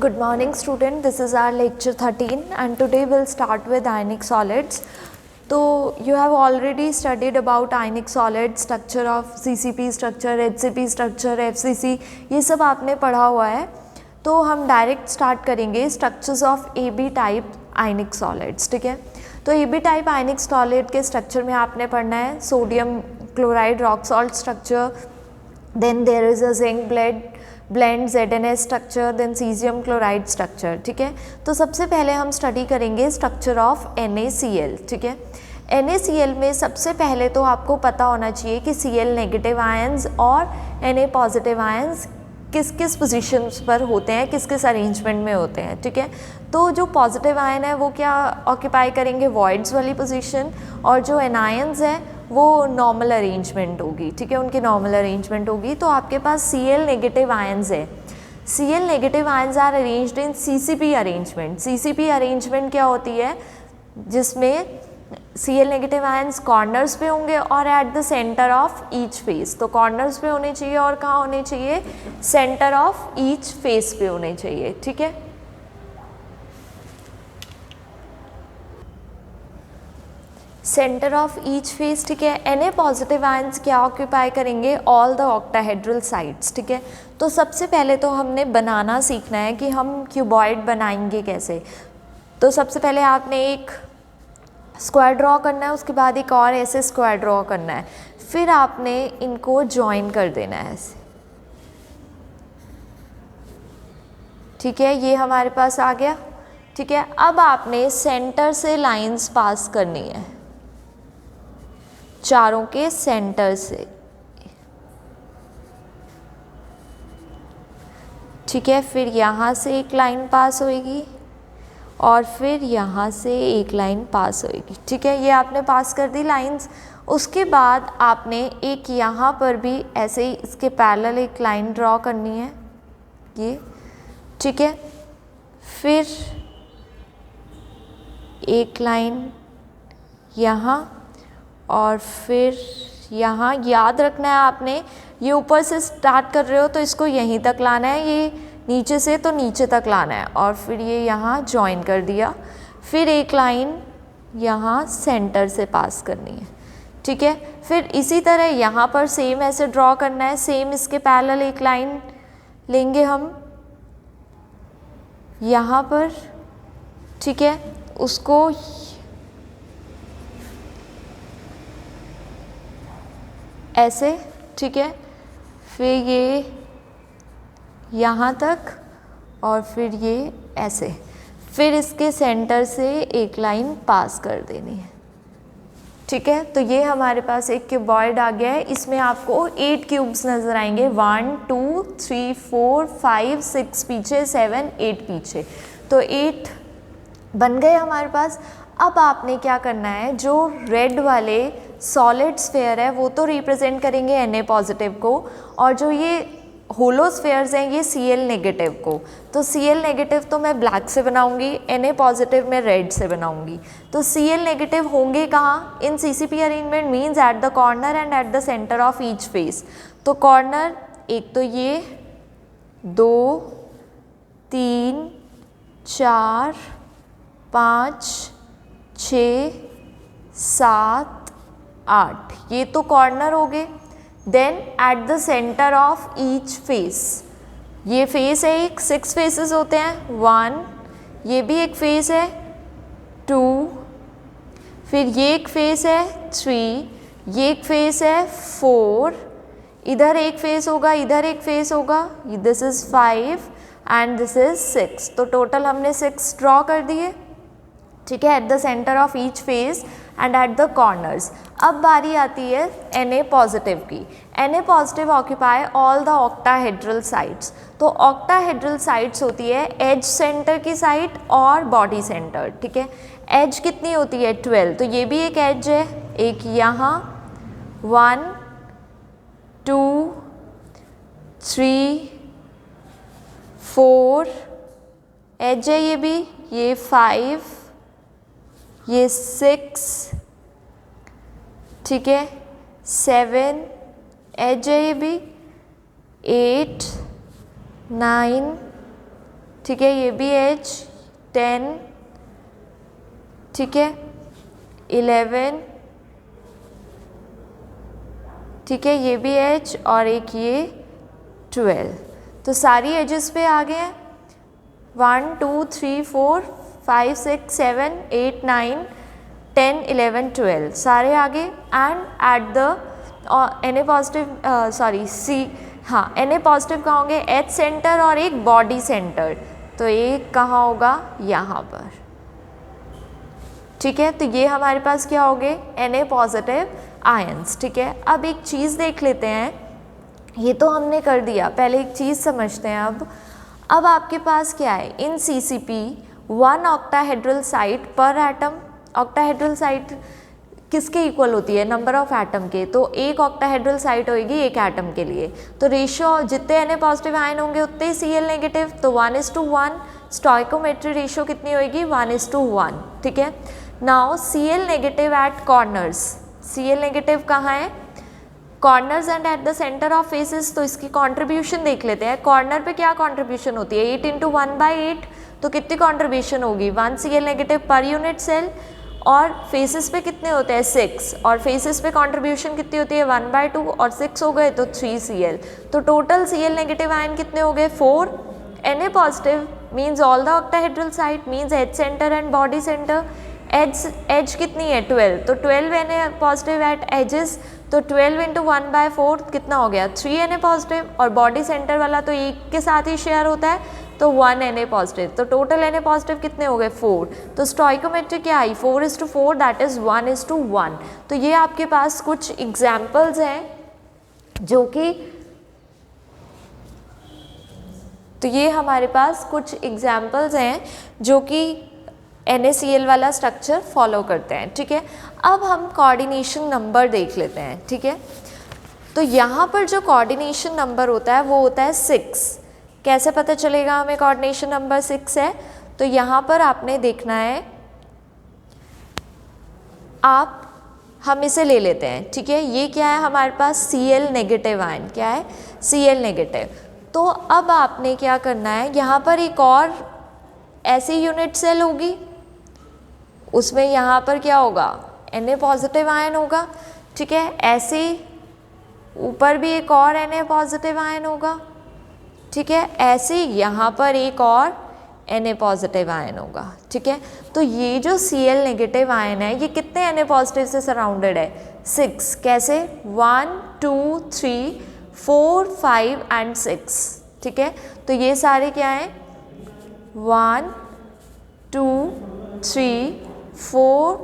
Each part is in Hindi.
Good morning student, this is our lecture 13 and today we'll start with ionic solids. So you have already studied about ionic solids, structure of CCP structure, HCP structure, FCC, ये सब आपने पढ़ा हुआ है. तो हम डायरेक्ट स्टार्ट करेंगे structures of AB type ionic solids. ठीक है, तो AB टाइप आयनिक सॉलिड के स्ट्रक्चर में आपने पढ़ना है sodium chloride rock salt structure, then there is a zinc blende ZnS structure, then caesium chloride structure. ठीक है, तो सबसे पहले हम स्टडी करेंगे स्ट्रक्चर ऑफ NaCl. ठीक है, NaCl में सबसे पहले तो आपको पता होना चाहिए कि Cl नेगेटिव आयंस और Na पॉजिटिव आयंस किस किस पोजीशंस पर होते हैं, किस किस अरेंजमेंट में होते हैं. ठीक है, तो जो पॉजिटिव आयन है वो क्या ऑक्यूपाई करेंगे, वॉइड्स वाली पोजीशन, और जो एनायंस है वो नॉर्मल अरेंजमेंट होगी. ठीक है, उनकी नॉर्मल अरेंजमेंट होगी. तो आपके पास Cl नेगेटिव आयंस है. Cl negative ions are arranged in CCP arrangement. CCP arrangement क्या होती है, जिसमें Cl नेगेटिव आयंस कॉर्नर्स पे होंगे और eight the centre of each face. तो कॉर्नर्स पे होने चाहिए और कहाँ होने चाहिए, सेंटर ऑफ ईच फेस पे होने चाहिए. ठीक है, सेंटर ऑफ ईच फेस. ठीक है, Na पॉजिटिव आयंस क्या ऑक्यूपाई करेंगे, ऑल द ऑक्टाहेड्रल साइड्स. ठीक है, तो सबसे पहले तो हमने बनाना सीखना है कि हम क्यूबॉइड बनाएंगे कैसे. तो सबसे पहले आपने एक स्क्वायर ड्रॉ करना है, उसके बाद एक और ऐसे स्क्वायर ड्रॉ करना है, फिर आपने इनको ज्वाइन कर देना है ऐसे. ठीक है, ये हमारे पास आ गया. ठीक है, अब आपने सेंटर से लाइंस पास करनी है, चारों के सेंटर से. ठीक है, फिर यहाँ से एक लाइन पास होएगी और फिर यहाँ से एक लाइन पास होएगी. ठीक है, ये आपने पास कर दी लाइंस. उसके बाद आपने एक यहाँ पर भी ऐसे ही इसके पैरेलल एक लाइन ड्रॉ करनी है ये. ठीक है, फिर एक लाइन यहाँ और फिर यहाँ. याद रखना है आपने, ये ऊपर से स्टार्ट कर रहे हो तो इसको यहीं तक लाना है, ये नीचे से तो नीचे तक लाना है, और फिर ये यहाँ ज्वाइन कर दिया. फिर एक लाइन यहाँ सेंटर से पास करनी है. ठीक है, फिर इसी तरह यहाँ पर सेम ऐसे ड्रॉ करना है, सेम इसके पैरेलल एक लाइन लेंगे हम यहाँ पर. ठीक है, उसको ऐसे. ठीक है, फिर ये यहाँ तक और फिर ये ऐसे, फिर इसके सेंटर से एक लाइन पास कर देनी है. ठीक है, तो ये हमारे पास एक क्यूबॉइड आ गया है. इसमें आपको 8 क्यूब्स नज़र आएंगे, 1 2 3 4 5 6 पीछे, 7 8 पीछे. तो 8 बन गए हमारे पास. अब आपने क्या करना है, जो रेड वाले सॉलिड स्फेयर है वो तो रिप्रेजेंट करेंगे Na पॉजिटिव को, और जो ये होलो स्फेयर्स हैं ये Cl नेगेटिव को. तो Cl नेगेटिव तो मैं ब्लैक से बनाऊंगी, Na पॉजिटिव मैं रेड से बनाऊंगी. तो Cl नेगेटिव होंगे कहाँ, इन CCP arrangement means eight the corner and at the centre of each face. तो कॉर्नर एक तो ये 2 3 4 5 6 7 8, ये तो कॉर्नर हो गए. Then at the centre of each face, ये फेस है एक, 6 फेसेस होते हैं, 1, ये भी एक फेस है 2, फिर ये एक फेस है 3, ये एक फेस है 4, इधर एक फेस होगा, इधर एक फेस होगा, this is 5 and this is 6. तो टोटल हमने 6 ड्रॉ कर दिए. ठीक है, eight the centre of each face and at the corners. अब बारी आती है Na पॉजिटिव की. Na positive occupy all the octahedral sides. तो ऑक्टाहेड्रल साइड्स होती है एज सेंटर की साइड और बॉडी सेंटर. ठीक है, एज कितनी होती है 12, तो ये भी एक एज है, एक यहाँ 1 2 3 4 एज है, ये भी, ये 5, ये 6, ठीक है 7 एज है, ये भी 8 9, ठीक है, ये भी H 10, ठीक है 11, ठीक है ये भी H और एक ये 12। तो सारी एजेस पे आ गए हैं 1 2 3 4 5 6 7 8 9 10 11 12 सारे आगे। And at the Na positive sorry see, हाँ Na पॉजिटिव कहाँ होंगे, H सेंटर और एक बॉडी सेंटर, तो एक कहाँ होगा यहाँ पर, ठीक है। तो ये हमारे पास क्या हो गए Na पॉजिटिव आयंस, ठीक है। अब एक चीज़ देख लेते हैं, ये तो हमने कर दिया, पहले एक चीज़ समझते हैं। अब आपके पास क्या है, इन CCP 1 ऑक्टाहेड्रल साइट पर एटम। ऑक्टाहेड्रल साइट किसके इक्वल होती है, नंबर ऑफ एटम के, तो एक ऑक्टाहेड्रल साइट होगी एक एटम के लिए। तो रेशियो जितने Na पॉजिटिव आयन होंगे उतने ही Cl नेगेटिव, तो 1:1। स्टोइकोमेट्री रेशियो कितनी होगी 1:1, ठीक है। Now Cl negative at corners, Cl negative कहाँ है, corners and at the centre of faces. तो इसकी कंट्रीब्यूशन देख लेते हैं, कॉर्नर पे क्या कंट्रीब्यूशन होती है 8 × 1/8, तो कितनी कंट्रीब्यूशन होगी 1 Cl नेगेटिव पर यूनिट सेल। और फेसेस पे कितने होते हैं 6, और फेसेस पे कंट्रीब्यूशन कितनी होती है 1/2, और 6 हो गए तो 3 Cl। तो टोटल Cl नेगेटिव आयन कितने हो गए 4। Na positive means all the octahedral site means H centre and body centre. Edge कितनी है 12, तो 12 Na पॉजिटिव एट एजेस, तो 12 × 1/4 कितना हो गया 3 Na पॉजिटिव, और बॉडी सेंटर वाला तो एक के साथ ही शेयर होता है तो 1 Na पॉजिटिव, तो टोटल Na पॉजिटिव कितने हो गए 4। तो स्टोइकोमेट्री क्या आई 4:4, दैट इज़ 1:1। तो ये आपके पास कुछ एग्जाम्पल्स हैं जो कि, तो ये हमारे पास कुछ एग्जाम्पल्स हैं जो कि NaCl वाला स्ट्रक्चर फॉलो करते हैं, ठीक है। अब हम कोऑर्डिनेशन नंबर देख लेते हैं, ठीक है। तो यहाँ पर जो कोऑर्डिनेशन नंबर होता है वो होता है 6। कैसे पता चलेगा हमें कोऑर्डिनेशन नंबर 6 है, तो यहाँ पर आपने देखना है, हम इसे ले लेते हैं, ठीक है। ये क्या है हमारे पास Cl नेगेटिव आयन, क्या है Cl नेगेटिव। तो अब आपने क्या करना है, यहाँ पर एक और ऐसी यूनिट सेल होगी, उसमें यहाँ पर क्या होगा Na पॉजिटिव आयन होगा, ठीक है। ऐसे ऊपर भी एक और Na पॉजिटिव आयन होगा, ठीक है। ऐसे यहाँ पर एक और Na पॉजिटिव आयन होगा, ठीक है। तो ये जो Cl नेगेटिव आयन है ये कितने Na पॉजिटिव से सराउंडेड है 6। कैसे 1 2 3 4 5 एंड 6, ठीक है। तो ये सारे क्या हैं 1 2 3 4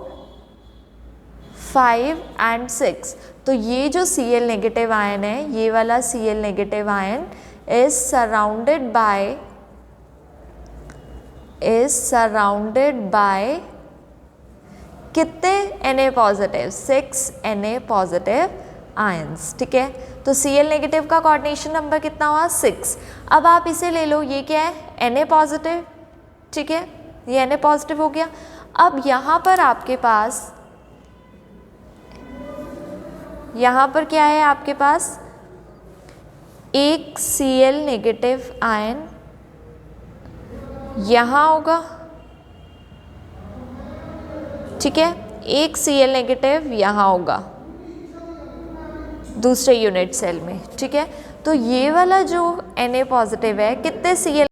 5 एंड 6। तो ये जो Cl नेगेटिव आयन है, ये वाला Cl negative ion is surrounded by कितने Na positive 6 Na positive ions, ठीक है। तो Cl नेगेटिव का कोऑर्डिनेशन नंबर कितना हुआ 6। अब आप इसे ले लो, ये क्या है Na पॉजिटिव, ठीक है, ये Na पॉजिटिव हो गया। अब यहाँ पर आपके पास, यहाँ पर क्या है आपके पास एक Cl नेगेटिव आयन यहाँ होगा, ठीक है, एक Cl नेगेटिव यहाँ होगा दूसरे यूनिट सेल में, ठीक है। तो ये वाला जो Na पॉजिटिव है कितने Cl,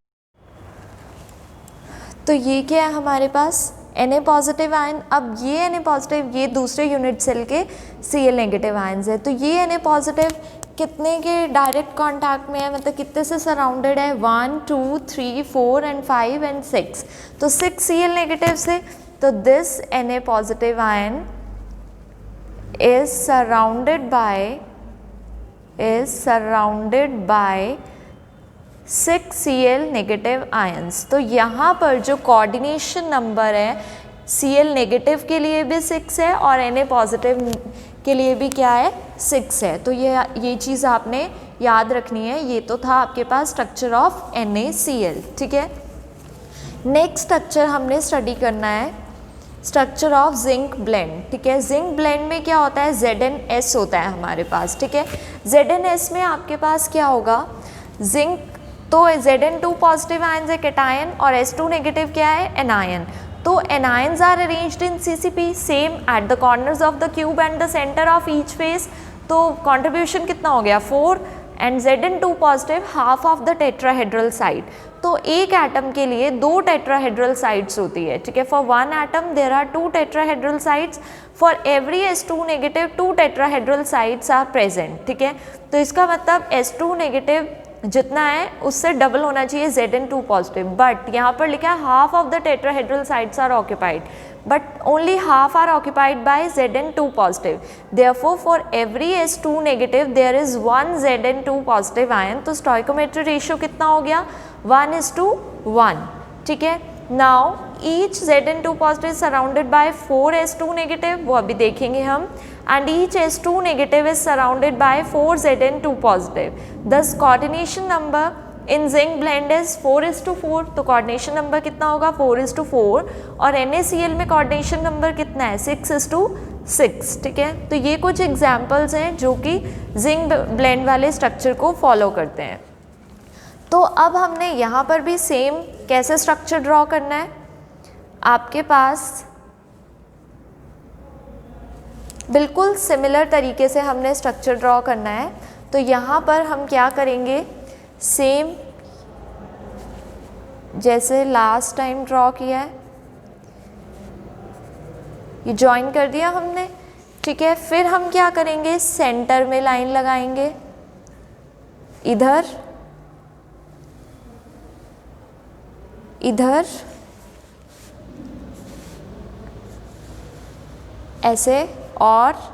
तो ये क्या है हमारे पास Na पॉजिटिव आयन। अब ये Na पॉजिटिव ये दूसरे यूनिट सेल के Cl नेगेटिव आयन्स है, तो ये Na पॉजिटिव कितने के डायरेक्ट कांटेक्ट में है, मतलब कितने से सराउंडेड है 1 2 3 4 एंड 5 एंड 6, तो 6 Cl नेगेटिव से। तो this Na positive ion is surrounded by 6 Cl negative ions. तो यहाँ पर जो कोऑर्डिनेशन नंबर है Cl नेगेटिव के लिए भी 6 है और Na पॉजिटिव के लिए भी क्या है 6 है। तो ये चीज़ आपने याद रखनी है। ये तो था आपके पास स्ट्रक्चर ऑफ NaCl, ठीक है। नेक्स्ट स्ट्रक्चर हमने स्टडी करना है स्ट्रक्चर ऑफ जिंक ब्लेंड, ठीक है। जिंक ब्लेंड में क्या होता है ZnS होता है हमारे पास, ठीक है। ZnS में आपके पास क्या होगा, जिंक तो Zn2 पॉजिटिव आयन है कैटायन और S2 नेगेटिव क्या है, एनायन। तो anions are arranged in CCP same at the corners of the cube and the centre of each face. तो कंट्रीब्यूशन कितना हो गया 4 and Zn2 positive half of the tetrahedral side. तो एक एटम के लिए 2 टेट्राहेड्रल साइड्स होती है, ठीक है। For one atom there are 2 tetrahedral sides, for every S2 negative 2 tetrahedral sides are present, ठीक है। तो इसका मतलब S2 नेगेटिव जितना है उससे डबल होना चाहिए Zn2 पॉजिटिव, बट यहाँ पर लिखा है half of the tetrahedral sides are occupied, but only half are occupied by Zn2 positive. Therefore, for every S2 negative there is one Zn2 positive ion. तो stoichiometry ratio कितना हो गया 1:1, ठीक है। Now each Zn2 positive is surrounded by 4 S2 negative, वो अभी देखेंगे हम, and each S2 negative is surrounded by 4 Zn2 positive. Thus coordination number in zinc blende is 4:4, तो कोऑर्डिनेशन नंबर कितना होगा 4:4, और NaCl में कोऑर्डिनेशन नंबर कितना है 6:6, ठीक है। तो ये कुछ एग्जांपल्स हैं जो कि जिंक ब्लेंड वाले स्ट्रक्चर को फॉलो करते हैं। तो अब हमने यहाँ पर भी सेम कैसे स्ट्रक्चर ड्रॉ करना है, आपके पास बिल्कुल सिमिलर तरीके से हमने स्ट्रक्चर ड्रॉ करना है। तो यहाँ पर हम क्या करेंगे, सेम जैसे लास्ट टाइम ड्रॉ किया है, ये ज्वाइन कर दिया हमने, ठीक है। फिर हम क्या करेंगे, सेंटर में लाइन लगाएंगे, इधर इधर ऐसे, और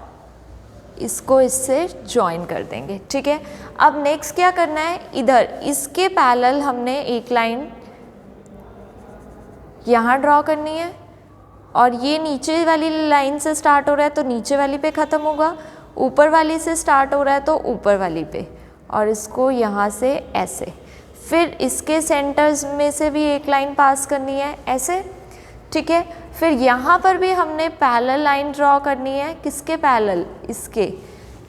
इसको इससे ज्वाइन कर देंगे, ठीक है। अब नेक्स्ट क्या करना है, इधर इसके पैरेलल हमने एक लाइन यहाँ ड्रॉ करनी है, और ये नीचे वाली लाइन से स्टार्ट हो रहा है तो नीचे वाली पे ख़त्म होगा, ऊपर वाली से स्टार्ट हो रहा है तो ऊपर वाली पे, और इसको यहाँ से ऐसे। फिर इसके सेंटर्स में से भी एक लाइन पास करनी है ऐसे, ठीक है। फिर यहाँ पर भी हमने पैरेलल लाइन ड्रॉ करनी है, किसके पैरेलल, इसके,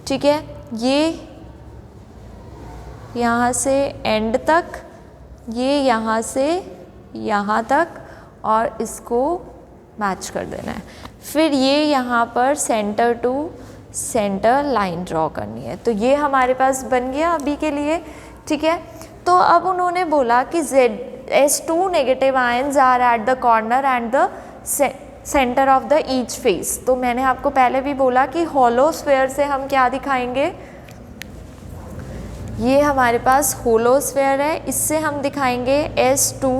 ठीक है। ये यहाँ से एंड तक, ये यहाँ से यहाँ तक, और इसको मैच कर देना है। फिर ये यहाँ पर centre to centre line draw करनी है। तो ये हमारे पास बन गया अभी के लिए, ठीक है। तो अब उन्होंने बोला कि S2 negative ions are at the corner and the centre of the each face. तो मैंने आपको पहले भी बोला कि होलो स्फीयर से हम क्या दिखाएंगे, ये हमारे पास होलो स्फीयर है, इससे हम दिखाएंगे S2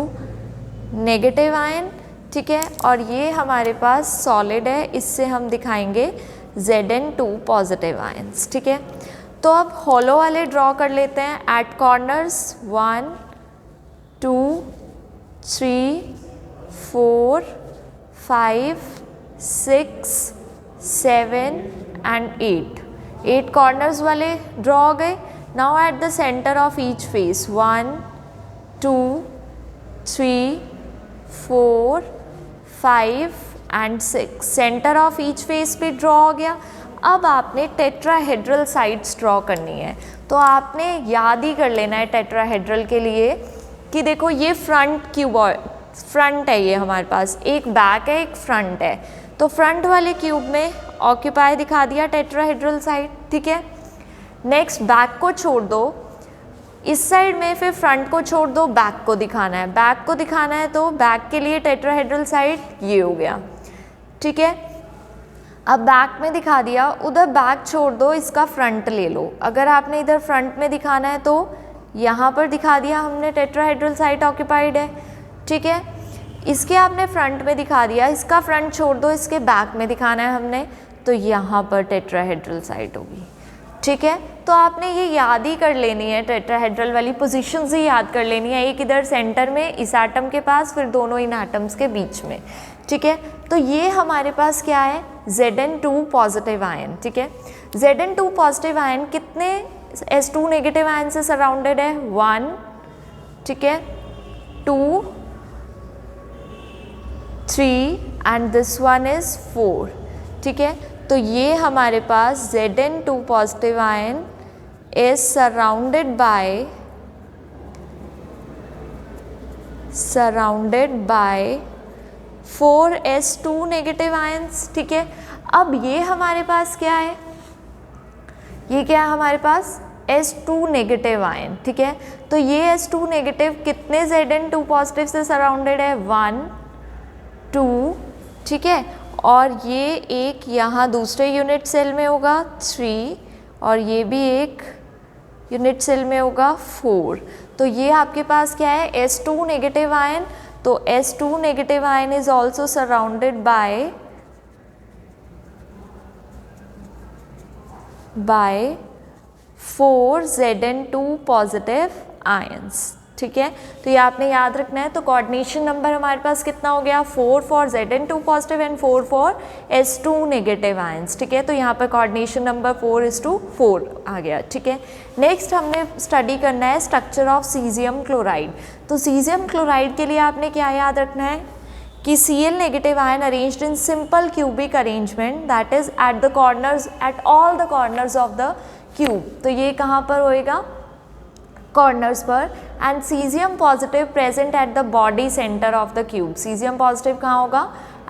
नेगेटिव आयन, ठीक है। और ये हमारे पास सॉलिड है, इससे हम दिखाएंगे Zn2 पॉजिटिव आयंस, ठीक है। तो अब होलो वाले ड्रॉ कर लेते हैं एट कॉर्नर्स 1 2 3 4 5 6 7 एंड 8 कॉर्नर्स वाले ड्रॉ हो गए। Now at the centre of each face 1 2 3 4 5 and 6, centre of each face पे ड्रॉ हो गया। अब आपने टेट्राहेड्रल साइड्स ड्रॉ करनी है, तो आपने याद ही कर लेना है टेट्राहेड्रल के लिए कि देखो ये फ्रंट क्यूबॉइड, फ्रंट है ये हमारे पास, एक बैक है एक फ्रंट है। तो फ्रंट वाले क्यूब में ऑक्यूपाई दिखा दिया टेट्राहेड्रल साइड, ठीक है। नेक्स्ट बैक को छोड़ दो, इस साइड में फिर फ्रंट को छोड़ दो, बैक को दिखाना है। बैक को दिखाना है तो बैक के लिए टेट्राहेड्रल साइड ये हो गया, ठीक है। अब बैक में दिखा दिया, उधर बैक छोड़ दो, इसका फ्रंट ले लो। अगर आपने इधर फ्रंट में दिखाना है तो यहाँ पर दिखा दिया हमने टेट्राहेड्रल साइड ऑक्यूपाइड है, ठीक है। इसके आपने फ्रंट में दिखा दिया, इसका फ्रंट छोड़ दो, इसके बैक में दिखाना है हमने, तो यहाँ पर टेट्राहेड्रल साइड होगी, ठीक है। तो आपने ये याद ही कर लेनी है, टेट्राहेड्रल वाली पोजीशंस ही याद कर लेनी है, एक इधर सेंटर में इस एटम के पास, फिर दोनों इन एटम्स के बीच में, ठीक है। तो ये हमारे पास क्या है, Zn2 पॉजिटिव आयन, ठीक है। Zn2 पॉजिटिव आयन कितने S2 नेगेटिव आयन से सराउंडेड है, 1, ठीक है, 2 3 एंड दिस वन इज 4, ठीक है। तो ये हमारे पास Zn2 positive ion is surrounded by surrounded by 4s2 negative ions, ठीक है। अब ये हमारे पास क्या है, ये क्या है हमारे पास S2 नेगेटिव आयन, ठीक है। तो ये S2 नेगेटिव कितने Zn2 पॉजिटिव से सराउंडेड है, 1 2, ठीक है। और ये एक यहाँ दूसरे यूनिट सेल में होगा 3, और ये भी एक यूनिट सेल में होगा 4। तो ये आपके पास क्या है, S2 नेगेटिव आयन। तो S2 negative ion is also surrounded by 4 Zn2 positive ions, ठीक है। तो ये आपने याद रखना है। तो कोऑर्डिनेशन नंबर हमारे पास कितना हो गया, 4 for Zn2 positive and 4 for S2 negative ions, ठीक है। तो यहाँ पर कोऑर्डिनेशन नंबर 4:4 आ गया, ठीक है। नेक्स्ट हमने स्टडी करना है स्ट्रक्चर ऑफ सीजियम क्लोराइड। तो सीजियम क्लोराइड के लिए आपने क्या याद रखना है कि Cl negative ion arranged in simple cubic arrangement, that is eight the corners, at all the corners of the cube. तो ये कहाँ पर होएगा, कॉर्नर्स पर। And caesium positive present at the body centre of the cube. Caesium positive कहाँ होगा,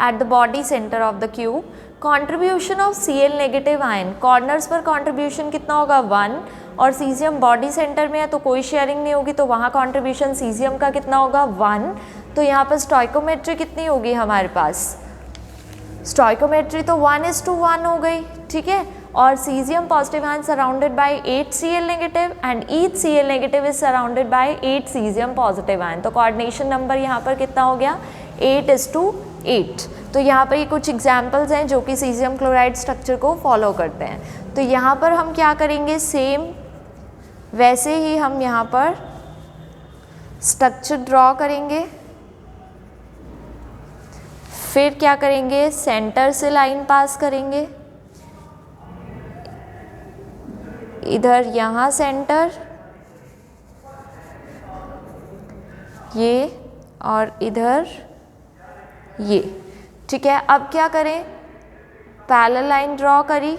at the body centre of the cube. Contribution of Cl negative ion, corners पर कॉन्ट्रीब्यूशन कितना होगा, 1, और सीजियम बॉडी सेंटर में है तो कोई शेयरिंग नहीं होगी, तो वहाँ कॉन्ट्रीब्यूशन सीजियम का कितना होगा, 1। तो यहाँ पर स्टोइकोमेट्री कितनी होगी हमारे पास, स्टोइकोमेट्री तो 1:1 हो गई, ठीक है। और caesium positive ion surrounded by 8 Cl negative and each Cl negative is surrounded by 8 caesium positive ion. तो कोऑर्डिनेशन नंबर यहाँ पर कितना हो गया, 8:8। तो यहाँ पर ये कुछ एग्जाम्पल्स हैं जो कि सीजियम क्लोराइड स्ट्रक्चर को फॉलो करते हैं। तो यहाँ पर हम क्या करेंगे, सेम वैसे ही हम यहाँ पर स्ट्रक्चर ड्रॉ करेंगे। फिर क्या करेंगे, सेंटर से लाइन पास करेंगे, इधर यहाँ सेंटर, ये, और इधर ये, ठीक है। अब क्या करें, पैरेलल लाइन ड्रॉ करी,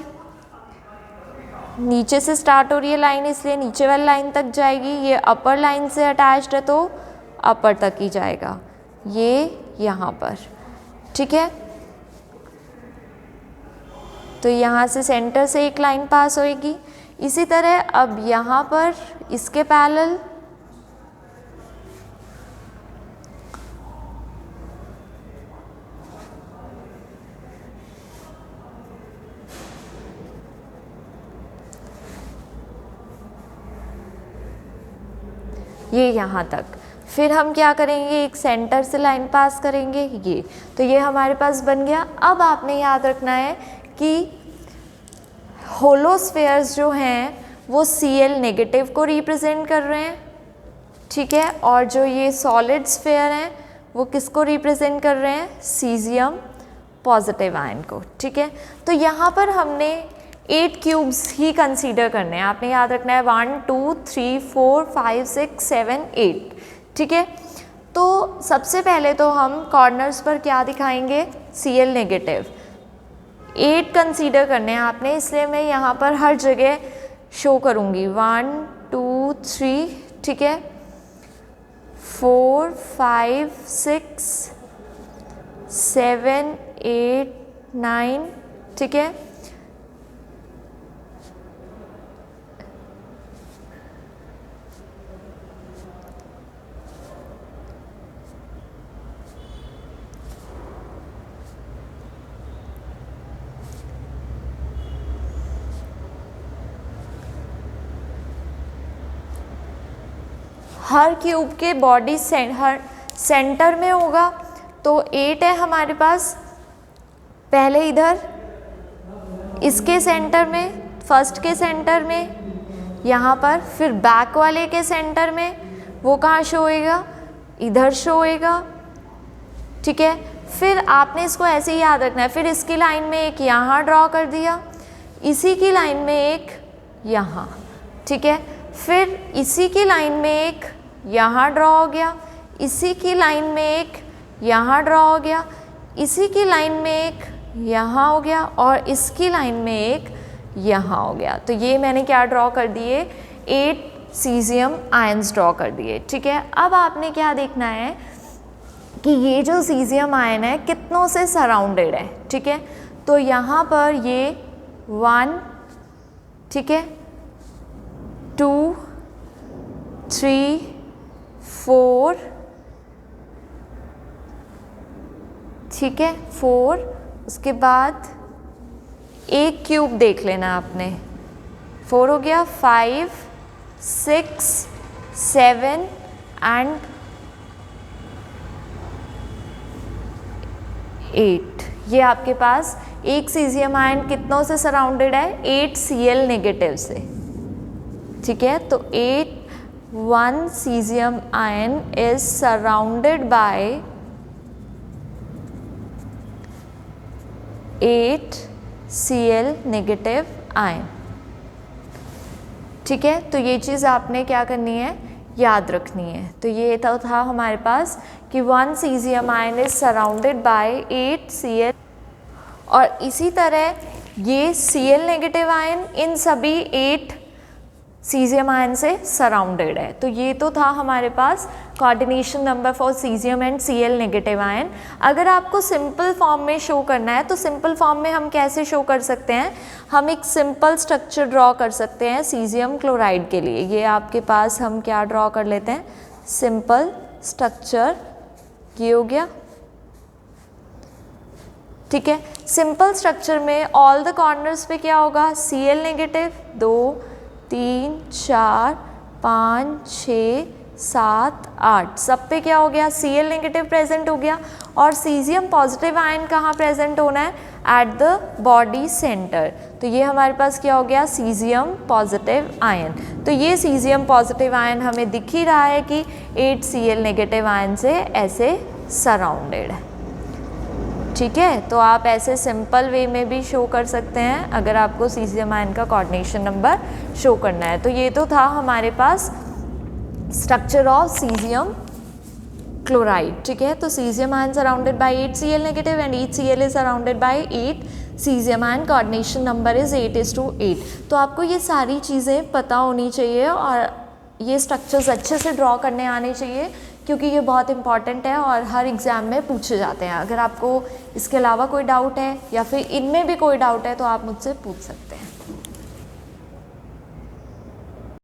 नीचे से स्टार्ट हो रही है लाइन इसलिए नीचे वाली लाइन तक जाएगी, ये अपर लाइन से अटैच्ड है तो अपर तक ही जाएगा, ये यहाँ पर, ठीक है। तो यहाँ से सेंटर से एक लाइन पास होएगी। इसी तरह अब यहाँ पर इसके पैरेलल ये यहाँ तक। फिर हम क्या करेंगे, एक सेंटर से लाइन पास करेंगे, ये। तो ये हमारे पास बन गया। अब आपने याद रखना है कि होलोस्फेयर्स जो हैं वो Cl नेगेटिव को रिप्रेजेंट कर रहे हैं, ठीक है। और जो ये सॉलिड स्फेयर हैं वो किसको रिप्रेजेंट कर रहे हैं, सीजियम पॉजिटिव आयन को, ठीक है। तो यहाँ पर हमने 8 क्यूब्स ही कंसीडर करने हैं। आपने याद रखना है 1 2 3 4 5 6 7 8, ठीक है। तो सबसे पहले तो हम कॉर्नर्स पर क्या दिखाएंगे, Cl नेगेटिव 8 कंसीडर करने हैं आपने, इसलिए मैं यहाँ पर हर जगह शो करूँगी 1 2 3, ठीक है, 4 5 6 7 8 9, ठीक है। हर क्यूब के बॉडी हर सेंटर में होगा, तो 8 है हमारे पास। पहले इधर इसके सेंटर में, फर्स्ट के सेंटर में यहाँ पर, फिर बैक वाले के सेंटर में, वो कहाँ शो होएगा, इधर शो होएगा, ठीक है। फिर आपने इसको ऐसे ही याद रखना है। फिर इसकी लाइन में एक यहाँ ड्रॉ कर दिया, इसी की लाइन में एक यहाँ, ठीक है। फिर इसी की लाइन में एक यहाँ ड्रॉ हो गया, इसी की लाइन में एक यहाँ ड्रॉ हो गया, इसी की लाइन में एक यहाँ हो गया, और इसकी लाइन में एक यहाँ हो गया। तो ये मैंने क्या ड्रॉ कर दिए, 8 सीजियम आयंस ड्रॉ कर दिए, ठीक है। अब आपने क्या देखना है कि ये जो सीजियम आयन है कितनों से सराउंडेड है, ठीक है। तो यहाँ पर ये 1, ठीक है, 2, 3, 4, ठीक है, 4, उसके बाद एक क्यूब देख लेना आपने, 4 हो गया, 5, 6, 7 एंड 8। ये आपके पास एक सीजियम आयन कितनों से सराउंडेड है, 8 Cl नेगेटिव से, ठीक है। तो 1 caesium ion is surrounded by 8 Cl negative ion, ठीक है। तो ये चीज़ आपने क्या करनी है, याद रखनी है। तो ये तो था हमारे पास कि 1 caesium ion is surrounded by 8 Cl, और इसी तरह ये Cl नेगेटिव आयन इन सभी 8 सीजियम आयन से सराउंडेड है। तो ये तो था हमारे पास coordination number for caesium and Cl negative ion. अगर आपको सिंपल फॉर्म में शो करना है तो सिंपल फॉर्म में हम कैसे शो कर सकते हैं, हम एक सिंपल स्ट्रक्चर ड्रॉ कर सकते हैं सीजियम क्लोराइड के लिए। ये आपके पास हम क्या ड्रॉ कर लेते हैं, सिंपल स्ट्रक्चर, ये हो गया, ठीक है। सिंपल स्ट्रक्चर में ऑल द कॉर्नर्स पे क्या होगा, Cl नेगेटिव 2, 3, 4, 5, 6, 7, 8, सब पे क्या हो गया, Cl नेगेटिव प्रेजेंट हो गया। और सीजियम पॉजिटिव आयन कहाँ प्रेजेंट होना है, एट द बॉडी सेंटर। तो ये हमारे पास क्या हो गया, सीजियम पॉजिटिव आयन। तो ये सीजियम पॉजिटिव आयन हमें दिख ही रहा है कि 8 Cl नेगेटिव आयन से ऐसे सराउंडेड है, ठीक है। तो आप ऐसे सिंपल वे में भी शो कर सकते हैं अगर आपको सीजियम आयन का कोऑर्डिनेशन नंबर शो करना है। तो ये तो था हमारे पास स्ट्रक्चर ऑफ सीजियम क्लोराइड, ठीक है। तो caesium ion surrounded by 8 Cl negative and each Cl is surrounded by 8 caesium ion, coordination number is 8:8। तो आपको ये सारी चीज़ें पता होनी चाहिए और ये स्ट्रक्चर्स अच्छे से ड्रॉ करने आने चाहिए, क्योंकि ये बहुत इंपॉर्टेंट है और हर एग्ज़ाम में पूछे जाते हैं। अगर आपको इसके अलावा कोई डाउट है या फिर इनमें भी कोई डाउट है तो आप मुझसे पूछ सकते हैं।